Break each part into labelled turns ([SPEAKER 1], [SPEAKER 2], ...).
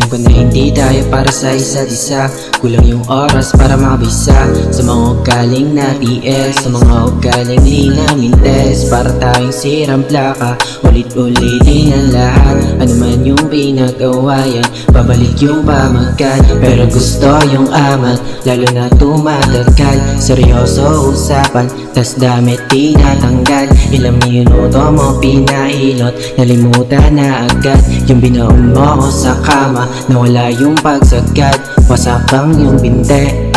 [SPEAKER 1] Alam ko na hindi tayo para sa isa't isa. Kulang yung oras para makabisa sa mga ugaling na TS, sa mga ugaling di namin test. Para tayong sirang plaka, ulit-ulitin ang lahat. Ano man yung pinag-awayan, babalik yung pamagat. Pero gusto yung amat, lalo na tumatagal. Seryoso usapan, tas damit tinatanggal. Ilang minuto mo pinahilot, nalimutan na agad. Yung binaon mo ko sa kama, nawala yung pagsagad. Wasakang yung binte,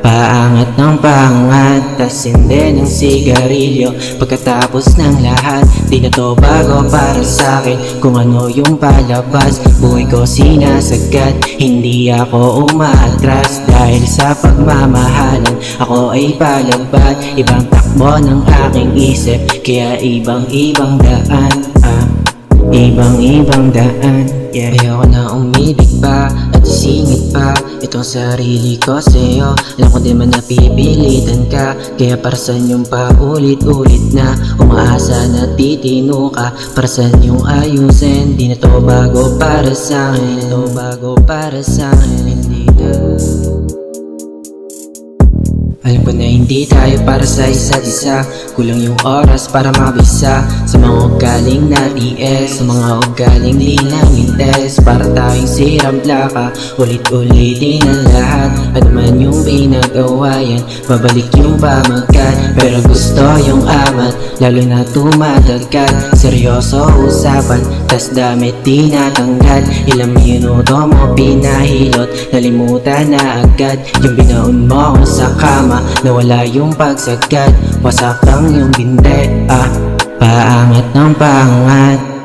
[SPEAKER 1] paangat ng paangat, tas hindi ng sigarilyo. Pagkatapos ng lahat, di na to bago para sa'kin. Kung ano yung palabas, buhay ko sinasagad. Hindi ako umaatras dahil sa pagmamahalan. Ako ay palabad, ibang takbo ng aking isip. Kaya ibang-ibang daan, ibang-ibang daan, yeah. Ayoko na umibig pa at isingit pa itong sarili ko sa'yo. Alam ko di man napipilitan ka, kaya para saan yung paulit-ulit na umaasa na titino ka. Para saan yung ayusin, di na to bago para sa'kin. To bago para sa'kin, hindi na. Alam ko na hindi tayo para sa isa't isa. Kulang yung oras para makabisa sa mga ugaling na TS, sa mga ugaling di namin test. Para tayong sirang plaka, ulit-ulitin ang lahat. Ano man yung pinag-awayan, babalik yung pamagat. Pero gusto yung amat, lalo na tumatagal. Seryoso usapan, tas damit tinatanggal. Ilang minuto mo pinahilot, nalimutan na agad. Yung binaon mo ko sa kama, nawala yung pagsagad. Wasakang yung binte, paangat ng paangat.